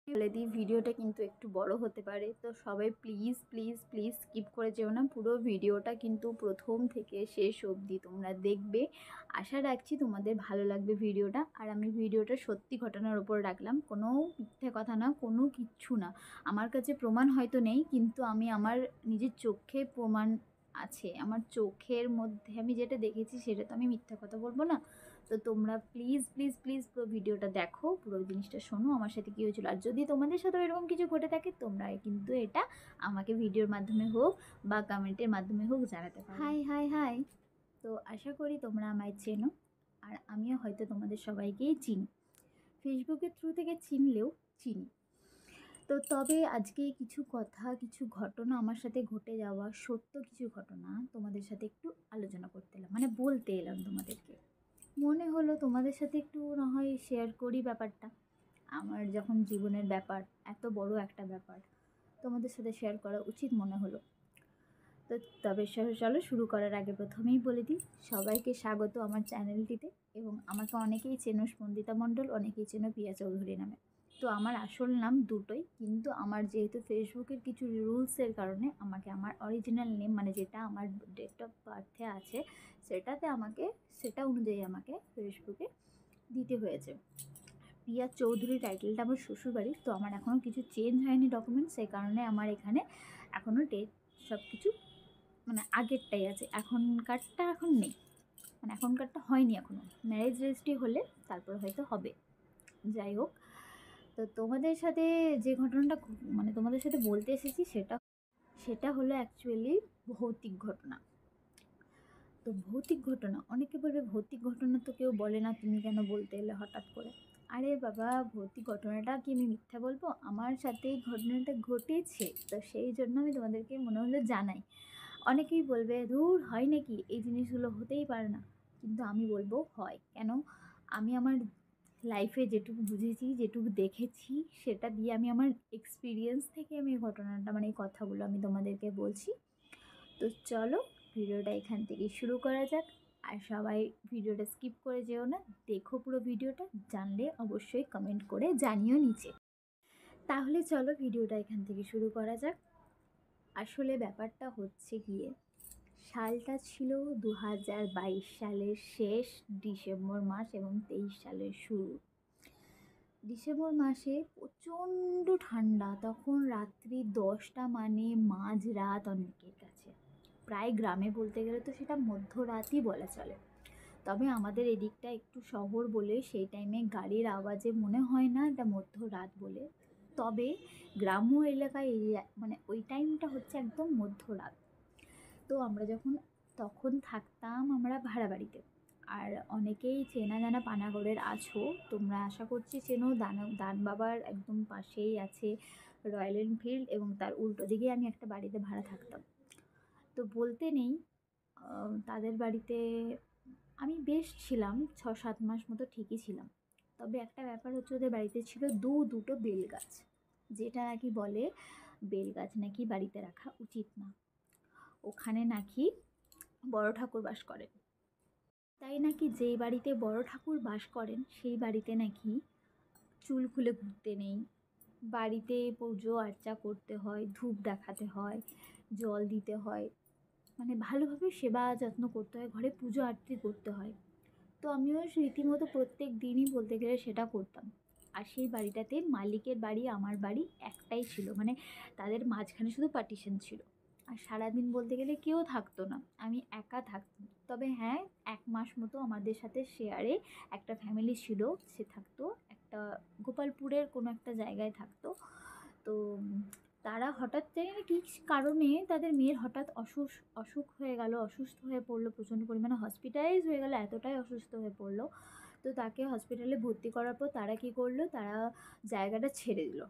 বলে দিই ভিডিওটা কিন্তু একটু বড় হতে পারে, তো সবাই প্লিজ প্লিজ প্লিজ স্কিপ করে যেও না। পুরো ভিডিওটা কিন্তু প্রথম থেকে শেষ অবধি তোমরা দেখবে। আশা রাখছি তোমাদের ভালো লাগবে ভিডিওটা। আর আমি ভিডিওটা সত্যি ঘটনার উপর রাখলাম, কোনো মিথ্যে কথা না, কোনো কিচ্ছু না। আমার কাছে প্রমাণ হয়তো নেই, কিন্তু আমি আমার নিজের চোখে প্রমাণ আছে। আমার চোখের মধ্যে আমি যেটা দেখেছি সেটা তো আমি মিথ্যা কথা বলবো না। তো তোমরা প্লিজ প্লিজ প্লিজ পুরো ভিডিওটা দেখো, পুরো জিনিসটা শোনো আমার সাথে কী হয়েছিল। আর যদি তোমাদের সাথেও এরকম কিছু ঘটে থাকে তোমরা কিন্তু এটা আমাকে ভিডিওর মাধ্যমে হোক বা কমেন্টের মাধ্যমে হোক জানাতে পারো। High high high. তো আশা করি তোমরা আমায় চেনো, আর আমিও হয়তো তোমাদের সবাইকেই চিনি, ফেসবুকের থ্রু থেকে চিনলেও চিনি। তো তবে আজকে কিছু কথা, কিছু ঘটনা আমার সাথে ঘটে যাওয়া সত্য কিছু ঘটনা তোমাদের সাথে একটু আলোচনা করতে এলাম, মানে বলতে এলাম তোমাদেরকে। মনে হলো তোমাদের সাথে একটু না হয় শেয়ার করি ব্যাপারটা। আমার যখন জীবনের ব্যাপার, এত বড় একটা ব্যাপার, তোমাদের সাথে শেয়ার করা উচিত মনে হলো। তো তবে চলো শুরু করার আগে প্রথমেই বলে দিই, সবাইকে স্বাগত আমার চ্যানেলটিতে। এবং আমাকে অনেকেই চেনো স্পন্দিতা মণ্ডল, অনেকেই চেনো পিয়া চৌধুরী নামে। তো আমার আসল নাম দুটোই, কিন্তু আমার যেহেতু ফেসবুকের কিছু রুলসের কারণে আমাকে আমার অরিজিনাল নেম, মানে যেটা আমার ডেট অফ বার্থে আছে সেটা অনুযায়ী আমাকে ফেসবুকে দিতে হয়েছে। পিয়া চৌধুরী টাইটেলটা আমার শ্বশুরবাড়ির, তো আমার এখনও কিছু চেঞ্জ হয়নি ডকুমেন্টস, সেই কারণে আমার এখানে এখনও ডেট সব কিছু মানে আগেরটাই আছে। এখনকারটা এখন নেই, মানে এখনকারটা হয়নি এখনও। ম্যারেজ রেজিস্ট্রি হলে তারপর হয়তো হবে। যাই হোক, তো তোমাদের সাথে যে ঘটনাটা মানে তোমাদের সাথে বলতে এসেছি সেটা হলো অ্যাকচুয়ালি ভৌতিক ঘটনা। তো ভৌতিক ঘটনা, অনেকে বলবে ভৌতিক ঘটনা তো কেউ বলে না, তুমি কেন বলতে এলে হঠাৎ করে? আরে বাবা, ভৌতিক ঘটনাটা কি আমি মিথ্যা বলবো? আমার সাথে এই ঘটনাটা ঘটেছে, তো সেই জন্য আমি তোমাদেরকে মনে হলো জানাই। অনেকেই বলবে ধুর, হয় নাকি, এই জিনিসগুলো হতেই পারে না। কিন্তু আমি বলবো হয়। কেন? আমি আমার লাইফে যেটুকু বুঝেছি, যেটুকু দেখেছি, সেটা দিয়ে আমি আমার এক্সপিরিয়েন্স থেকে আমি এই ঘটনাটা, মানে এই কথাগুলো আমি তোমাদেরকে বলছি। তো চলো ভিডিওটা এখান থেকে শুরু করা যাক। আর সবাই ভিডিওটা স্কিপ করে যেও না, দেখো পুরো ভিডিওটা। জানলে অবশ্যই কমেন্ট করে জানিও নিচে। তাহলে চলো ভিডিওটা এখান থেকে শুরু করা যাক। আসলে ব্যাপারটা হচ্ছে গিয়ে, সালটা ছিল 2022 সালের শেষ ডিসেম্বর মাস এবং 23 সালের শুরু। ডিসেম্বর মাসে প্রচণ্ড ঠান্ডা, তখন রাত্রি 10টা মানে মাঝরাত অনেকের কাছে। প্রায় গ্রামে বলতে গেলে তো সেটা মধ্যরাতই বলা চলে। তবে আমাদের এদিকটা একটু শহর বলে সেই টাইমে গাড়ির আওয়াজে মনে হয় না এটা মধ্যরাত বলে। তবে গ্রাম্য এলাকায় মানে ওই টাইমটা হচ্ছে একদম মধ্যরাত। তো আমরা তখন থাকতাম আমরা ভাড়া বাড়িতে। আর অনেকেই চেনা জানা পানাগড়ের আছো, তোমরা আশা করছি চেনো। দান বাবার একদম পাশেই আছে রয়্যাল এনফিল্ড, এবং তার উল্টো দিকে আমি একটা বাড়িতে ভাড়া থাকতাম। তো বলতে নেই, তাদের বাড়িতে আমি বেশ ছিলাম 6-7 মাস মতো, ঠিকই ছিলাম। তবে একটা ব্যাপার হচ্ছে, ওদের বাড়িতে ছিল দুটো বেল গাছ, যেটা নাকি বলে বেল গাছ নাকি বাড়িতে রাখা উচিত না। ওখানে নাকি বড় ঠাকুর বাস করেন। তাই নাকি যেই বাড়িতে বড় ঠাকুর বাস করেন সেই বাড়িতে নাকি চুল খুলে ঘুরতে নেই, বাড়িতে পুজো আর্চা করতে হয়, ধূপ দেখাতে হয়, জল দিতে হয়, মানে ভালোভাবে সেবা যত্ন করতে হয়, ঘরে পুজো আরতি করতে হয়। তো আমিও রীতিমতো প্রত্যেক দিনই বলতে গেলে সেটা করতাম। আর সেই বাড়িটাতে মালিকের বাড়ি আমার বাড়ি একটাই ছিল, মানে তাদের মাঝখানে শুধু পার্টিশন ছিল। আর সারাদিন বলতে গেলে কেউ থাকতো না, আমি একা থাকতাম। তবে হ্যাঁ, 1 মাস মতো আমাদের সাথে শেয়ারে একটা ফ্যামিলি ছিল, সে থাকতো একটা গোপালপুরের কোনো একটা জায়গায় থাকতো। তো তারা হঠাৎ জানি না কী কারণে তাদের মেয়ের হঠাৎ অসুখ হয়ে গেল, অসুস্থ হয়ে পড়লো, প্রচণ্ড পরিমাণে হসপিটালাইজ হয়ে গেল, এতটাই অসুস্থ হয়ে পড়লো। তো তাকে হসপিটালে ভর্তি করার পর তারা কী করলো, তারা জায়গাটা ছেড়ে দিল,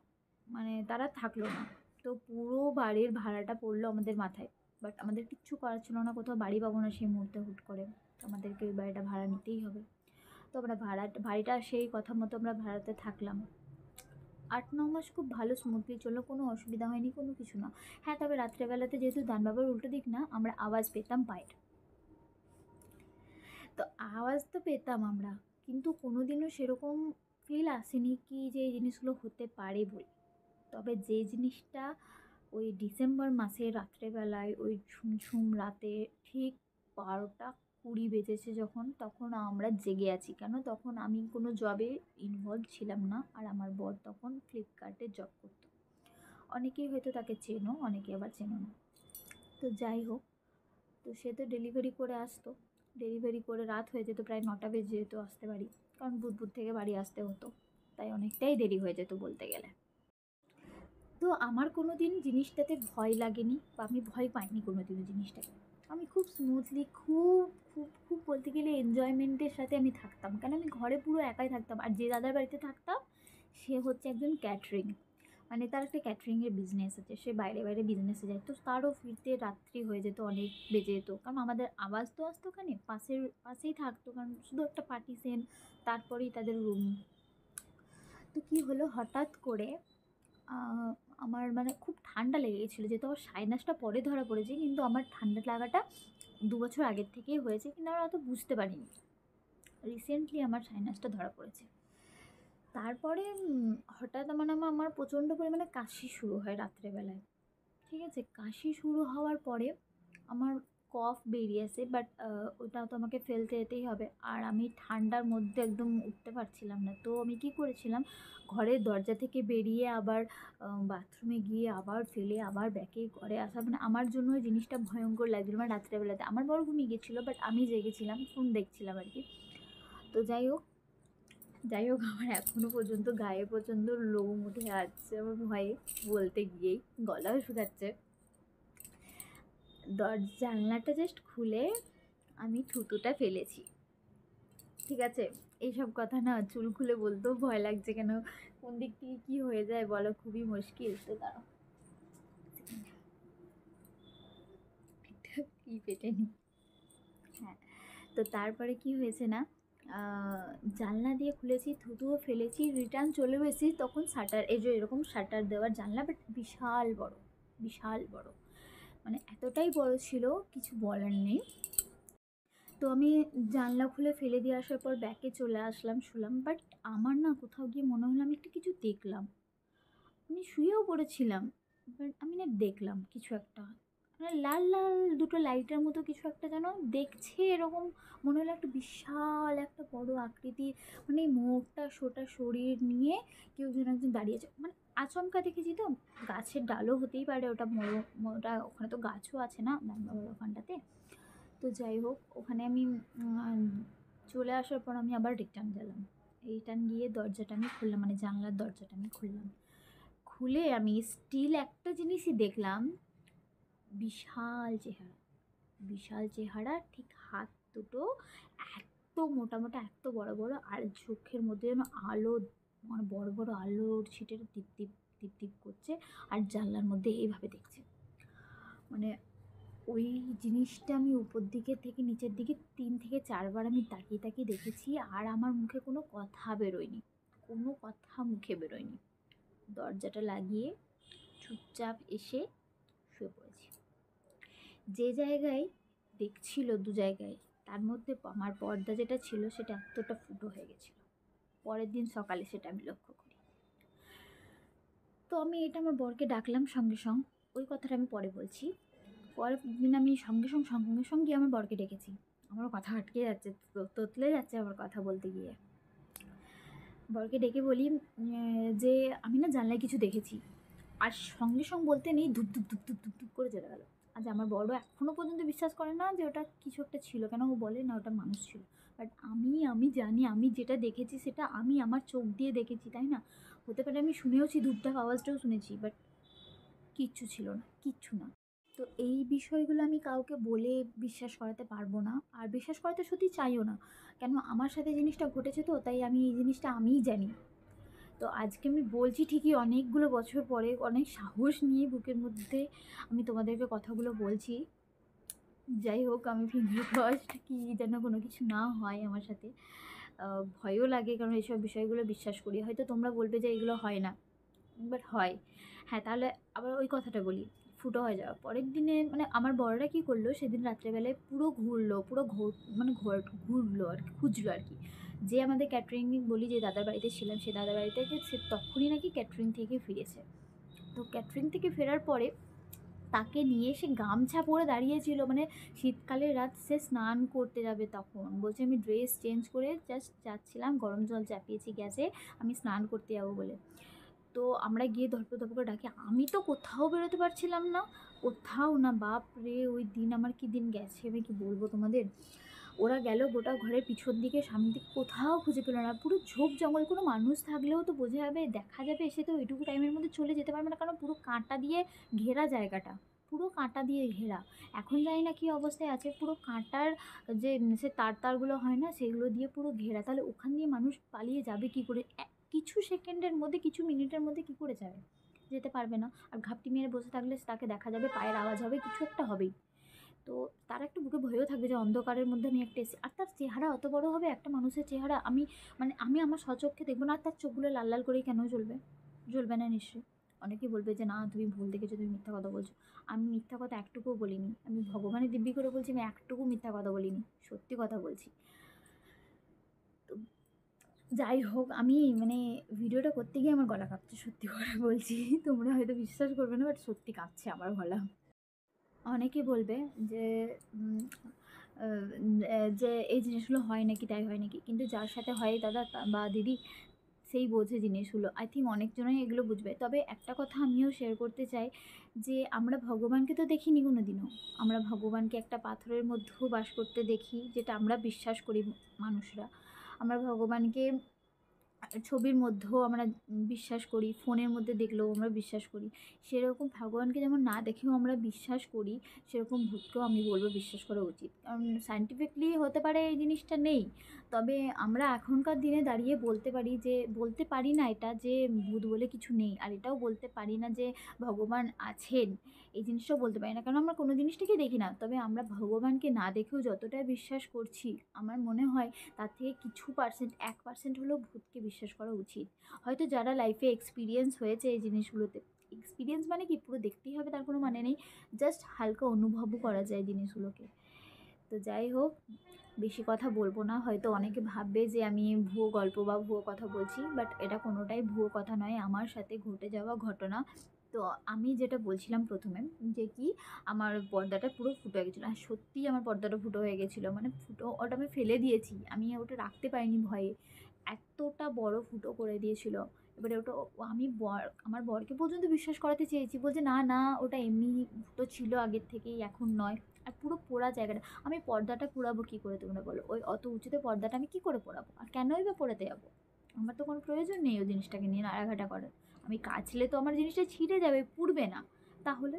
মানে তারা থাকলো না। তো পুরো বাড়ির ভাড়াটা পড়লো আমাদের মাথায়। বাট আমাদের কিচ্ছু করার ছিল না, কোথাও বাড়ি পাবো না সেই মুহূর্তে হুট করে, তো আমাদেরকে ওই বাড়িটা ভাড়া নিতেই হবে। তো আমরা বাড়িটা সেই কথা মতো আমরা ভাড়াতে থাকলাম। 8-9 মাস খুব ভালো স্মুথলি চললো, কোনো অসুবিধা হয়নি, কোনো কিছু না। হ্যাঁ, তবে রাত্রেবেলাতে যেহেতু দান বাবার উল্টো দিক না, আমরা আওয়াজ পেতাম পায়ের। তো আওয়াজ তো পেতাম আমরা, কিন্তু কোনো দিনও সেরকম ফিল আসেনি কি যে এই জিনিসগুলো হতে পারে বলে। তবে যে জিনিসটা ওই ডিসেম্বর মাসে রাত্রেবেলায় ওই ঝুমঝুম রাতে ঠিক 12টা 20 বেজেছে যখন, তখন আমরা জেগে আছি। কেন? তখন আমি কোনো জবে ইনভলভ ছিলাম না, আর আমার বর তখন ফ্লিপকার্টে জব করতো। অনেকেই হয়তো তাকে চেনো, অনেকে আবার চেনো না। তো যাই হোক, তো সে তো ডেলিভারি করে আসতো, ডেলিভারি করে রাত হয়ে যেত, প্রায় 9টা বেজে যেত আসতে বাড়ি, কারণ বুধবুধ থেকে বাড়ি আসতে হতো, তাই অনেকটাই দেরি হয়ে যেত বলতে গেলে। তো আমার কোনো দিন জিনিসটাতে ভয় লাগেনি, বা আমি ভয় পাইনি কোনো দিনও জিনিসটাকে। আমি খুব স্মুথলি, খুব খুব খুব বলতে গেলে এনজয়মেন্টের সাথে আমি থাকতাম, কারণ আমি ঘরে পুরো একাই থাকতাম। আর যে দাদার বাড়িতে থাকতাম সে হচ্ছে একজন ক্যাটারিং, মানে তার একটা ক্যাটারিংয়ের বিজনেস আছে, সে বাইরে বাইরে বিজনেসে যায়। তো তারও ফিরতে রাত্রি হয়ে যেত, অনেক বেজে যেত, কারণ আমাদের আওয়াজ তো আসতো ওখানে, পাশেই থাকতো, কারণ শুধু একটা পার্টি সেন, তারপরেই তাদের রুম। তো কী হলো, হঠাৎ করে আহ, আমার মানে খুব ঠান্ডা লেগে গেছিলো, যেহেতু আমার সাইনাসটা পরে ধরা পড়েছে, কিন্তু আমার ঠান্ডা লাগাটা 2 বছর আগের থেকেই হয়েছে, কিন্তু আমরা অত বুঝতে পারিনি। রিসেন্টলি আমার সাইনাসটা ধরা পড়েছে। তারপরে হঠাৎ আমার প্রচণ্ড পরিমাণে কাশি শুরু হয় রাত্রেবেলায়। ঠিক আছে, কাশি শুরু হওয়ার পরে আমার কফ বেরিয়ে আসে, বাট ওটা তো আমাকে ফেলতে যেতেই হবে, আর আমি ঠান্ডার মধ্যে একদম উঠতে পারছিলাম না। তো আমি কী করেছিলাম, ঘরের দরজা থেকে বেরিয়ে আবার বাথরুমে গিয়ে আবার ফেলে আবার ব্যাকে ঘরে আসা, মানে আমার জন্য ওই জিনিসটা ভয়ঙ্কর লাগছিলো। মানে রাত্রেবেলাতে আমার বড় ঘুমিয়ে গেছিলো, বাট আমি জেগেছিলাম, ফোন দেখছিলাম আর কি। তো যাই হোক আমার এখনও পর্যন্ত গায়ে প্রচণ্ড লোম উঠে আসছে আমার ভয়ে, বলতে গিয়েই গলাও শুকাচ্ছে। জানলাটা জাস্ট খুলে আমি থুতুটা ফেলেছি, ঠিক আছে? এইসব কথা না চুল খুলে বলতেও ভয় লাগছে, কেন কোন দিক থেকে কী হয়ে যায় বলো, খুবই মুশকিল। তো দাঁড়াও, একটা কি পেটে নি। হ্যাঁ, তো তারপরে কি হয়েছে না, জানলা দিয়ে খুলেছি, থুতুও ফেলেছি, রিটার্ন চলেও এসেছি, তখন শাটার, এই যে এরকম শাটার দেওয়ার জানলা, বাট বিশাল বড়, বিশাল বড়, মানে এতটাই বড় ছিল কিছু বলার নেই। তো আমি জানলা খুলে ফেলে দিয়ে আসার পর ব্যাকে চলে আসলাম, শুলাম, বাট আমার না কোথাও গিয়ে মনে হলো আমি একটা কিছু দেখলাম। আমি শুয়েও পড়েছিলাম, বাট আমি না দেখলাম কিছু একটা, মানে লাল লাল দুটো লাইটের মতো কিছু একটা যেন দেখছে, এরকম মনে হলো একটা বিশাল একটা বড় আকৃতির, মানে মুখটা সোটা শরীর নিয়ে কেউ যেন একজন দাঁড়িয়েছে, মানে আচমকা দেখেছি তো। গাছের ডালও হতেই পারে, ওটা ওটা ওখানে তো গাছও আছে না বাবার ওখানটাতে। তো যাই হোক, ওখানে আমি চলে আসার পর আমি আবার রিটার্ন গিয়ে দরজাটা আমি খুললাম, মানে জানলার দরজাটা আমি খুললাম। খুলে আমি স্টিল একটা জিনিসই দেখলাম, বিশাল চেহারা, বিশাল চেহারা, ঠিক হাত দুটো এত মোটা মোটা, এত বড় বড়, আর চোখের মধ্যে যেন আলো, মানে বড় বড় আলোর ছিটের টিপ টিপ টিপ টিপ করছে, আর জানলার মধ্যে এইভাবে দেখছে। মানে ওই জিনিসটা আমি উপর দিকে থেকে নিচের দিকে 3 থেকে 4 বার আমি তাকিয়ে তাকিয়ে দেখেছি, আর আমার মুখে কোনো কথা বেরোয়নি, কোনো কথা মুখে বেরোয়নি। দরজাটা লাগিয়ে চুপচাপ এসে শুয়ে পড়েছি। যে জায়গায় দেখছিল 2 জায়গায়, তার মধ্যে আমার পর্দা যেটা ছিল সেটা এতটা ফুটো হয়ে গেছিলো। পরের দিন সকালে সেটা আমি লক্ষ্য করি। তো আমি এটা আমার বরকে ডাকলাম সঙ্গে সঙ্গে, ওই কথাটা আমি পরে বলছি। পরের দিন আমি সঙ্গে আমার বরকে ডেকেছি। আমার কথা আটকে যাচ্ছে, তোতলে যাচ্ছে আমার কথা বলতে গিয়ে। বরকে ডেকে বলি যে আমি না জানলায় কিছু দেখেছি, আর সঙ্গে বলতে নেই, ধুপ ধুপ ধুপ ধুপ ধুপ ধুপ করে চলে গেল। আজ আমার বড় এখনও পর্যন্ত বিশ্বাস করে না যে ওটা কিছু একটা ছিল, কেন ও বলে না ওটা মানুষ ছিল। বাট আমি জানি, আমি যেটা দেখেছি সেটা আমি আমার চোখ দিয়ে দেখেছি, তাই না? হতে পারে আমি শুনেওছি, ধূপধাপ আওয়াজটাও শুনেছি, বাট কিচ্ছু ছিল না, কিচ্ছু না। তো এই বিষয়গুলো আমি কাউকে বলে বিশ্বাস করাতে পারবো না, আর বিশ্বাস করাতে সত্যি চাইও না, কেন আমার সাথে জিনিসটা ঘটেছে, তো তাই আমি এই জিনিসটা আমিই জানি। তো আজকে আমি বলছি ঠিকই, অনেকগুলো বছর পরে অনেক সাহস নিয়ে বুকের মধ্যে আমি তোমাদেরকে কথাগুলো বলছি। যাই হোক, আমি ফিঙ্গার ক্রসড কি যেন কোনো কিছু না হয় আমার সাথে। ভয়ও লাগে, কারণ এইসব বিষয়গুলো বিশ্বাস করি, হয়তো তোমরা বলবে যে এগুলো হয় না, বাট হয়। হ্যাঁ, তাহলে আবার ওই কথাটা বলি, ফুটো হয়ে যাওয়া পরের দিনে, মানে আমার বড়রা কী করলো, সেদিন রাত্রেবেলায় পুরো ঘুরলো, পুরো মানে ঘুরলো আর কি, খুঁজলো আর কি। যে আমাদের ক্যাটারিং বলি যে দাদার বাড়িতে ছিলাম, সেই দাদার বাড়ি থেকে সে তখনই নাকি ক্যাটারিং থেকে ফিরেছে। তো ক্যাটারিং থেকে ফেরার পরে তাকে নিয়ে সে গামছা পরে দাঁড়িয়েছিল, মানে শীতকালের রাত, সে স্নান করতে যাবে তখন। বলছে আমি ড্রেস চেঞ্জ করে জাস্ট যাচ্ছিলাম, গরম জল চাপিয়েছি গ্যাসে, আমি স্নান করতে যাবো বলে। তো আমরা গিয়ে ধপধপ ধপ করে ডাকি, আমি তো কোথাও বেরোতে পারছিলাম না, কোথাও না। বাপ রে, ওই দিন আমার কি দিন গেছে আমি কি বলবো তোমাদের। ওরা গেল গোটা ঘরের পিছন দিকে, সামনের দিকে, কোথাও খুঁজে পেল না। পুরো ঝোপ জঙ্গল, কোনো মানুষ থাকলেও তো বোঝা যাবে, দেখা যাবে, সে তো ওইটুকু টাইমের মধ্যে চলে যেতে পারবে না, কারণ পুরো কাঁটা দিয়ে ঘেরা জায়গাটা, পুরো কাঁটা দিয়ে ঘেরা। এখন জানি না কী অবস্থায় আছে, পুরো কাঁটার যে সে তারগুলো হয় না, সেগুলো দিয়ে পুরো ঘেরা। তাহলে ওখান দিয়ে মানুষ পালিয়ে যাবে কী করে? কিছু সেকেন্ডের মধ্যে, কিছু মিনিটের মধ্যে কী করে যাবে? যেতে পারবে না। আর ঘাপটি মেরে বসে থাকলে তাকে দেখা যাবে, পায়ের আওয়াজ হবে, কিছু একটা হবেই। তো তার একটা বুকে ভয়ও থাকবে যে অন্ধকারের মধ্যে আমি একটা এসে, আর তার চেহারা অত বড় হবে, একটা মানুষের চেহারা আমি, মানে আমি আমার স্বচক্ষে দেখবো না। আর তার চোখগুলো লাল লাল করেই কেন জ্বলবে? জ্বলবে না নিশ্চয়ই। অনেকেই বলবে যে না তুমি ভুল দেখেছো, তুমি মিথ্যা কথা বলছো। আমি মিথ্যা কথা একটুকুও বলিনি, আমি ভগবানের দিব্যি করে বলছি আমি একটুকু মিথ্যা কথা বলিনি, সত্যি কথা বলছি। তো যাই হোক, আমি মানে ভিডিওটা করতে গিয়ে আমার গলা কাঁপছে, সত্যি করে বলছি। তোমরা হয়তো বিশ্বাস করবে না, বাট সত্যি কাঁপছে আমার গলা। অনেকে বলবে যে যে এই জিনিসগুলো হয় নাকি, তাই হয় নাকি, কিন্তু যার সাথে হয় দাদা বা দিদি, সেই বোঝে জিনিসগুলো। আই থিঙ্ক অনেকজনই এগুলো বুঝবে। তবে একটা কথা আমিও শেয়ার করতে চাই, যে আমরা ভগবানকে তো দেখিনি কোনো দিনও। আমরা ভগবানকে একটা পাথরের মধ্যেও বাস করতে দেখি, যেটা আমরা বিশ্বাস করি মানুষরা। আমরা ভগবানকে ছবির মধ্যেও আমরা বিশ্বাস করি, ফোনের মধ্যে দেখলেও আমরা বিশ্বাস করি। সেরকম ভগবানকে যেমন না দেখেও আমরা বিশ্বাস করি, সেরকম ভূতকেও আমি বলবো বিশ্বাস করা উচিত। কারণ সায়েন্টিফিকলি হতে পারে এই জিনিসটা নেই, তবে আমরা এখনকার দিনে দাঁড়িয়ে বলতে পারি, যে বলতে পারি না এটা যে ভূত বলে কিছু নেই, আর এটাও বলতে পারি না যে ভগবান আছেন, এই জিনিসটাও বলতে পারি না, কারণ আমরা কোনো জিনিসটাকে দেখি না। তবে আমরা ভগবানকে না দেখেও যতটা বিশ্বাস করছি, আমার মনে হয় তার থেকে কিছু পার্সেন্ট, 1% হলেও ভূতকে বিশ্বাস করা উচিত। হয়তো যারা লাইফে এক্সপিরিয়েন্স হয়েছে এই জিনিসগুলোতে, এক্সপিরিয়েন্স মানে কি পুরো দেখতেই হবে তার কোনো মানে নেই, জাস্ট হালকা অনুভবও করা যায় জিনিসগুলোকে। তো যাই হোক, বেশি কথা বলবো না, হয়তো অনেকে ভাববে যে আমি ভুয়ো গল্প বা ভুয়ো কথা বলছি, বাট এটা কোনোটাই ভুয়ো কথা নয়, আমার সাথে ঘটে যাওয়া ঘটনা। তো আমি যেটা বলছিলাম প্রথমে, যে কি আমার পর্দাটা পুরো ফুটো হয়ে গেছিলো, আর সত্যিই আমার পর্দাটা ফুটো হয়ে গেছিলো, মানে ফুটো, ওটা আমি ফেলে দিয়েছি, আমি ওটা রাখতে পারিনি ভয়ে, এতটা বড় ফুটো করে দিয়েছিল। এবারে ওটা আমি আমার বরকে পর্যন্ত বিশ্বাস করাতে চেয়েছি, বলছে না না ওটা এমনি ফুটো ছিল আগের থেকেই, এখন নয়। আর পুরো পোড়া জায়গাটা, আমি পর্দাটা পোড়াবো কী করে তোমরা বলো? ওই অত উঁচুতে পর্দাটা আমি কী করে পোড়াবো, আর কেনই বা পোড়াতে যাবো? আমার তো কোনো প্রয়োজন নেই ওই জিনিসটাকে নিয়ে নাড়াঘাটা করার। আমি কাচলে তো আমার জিনিসটা ছিঁড়ে যাবে, পুড়বে না। তাহলে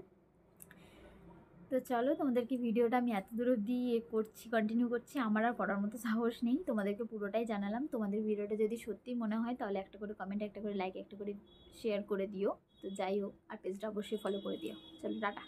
তো চলো, তোমাদেরকে ভিডিওটা আমি এত দূর অবধি করছি, কন্টিনিউ করছি, আমার আর করার মতো সাহস নেই, তোমাদেরকে পুরোটাই জানালাম। তোমাদের ভিডিওটা যদি সত্যি মনে হয় তাহলে একটা করে কমেন্ট, একটা করে লাইক, একটা করে শেয়ার করে দিও। তো যাই হোক, আর পেজটা অবশ্যই ফলো করে দিও। চলো টাটা।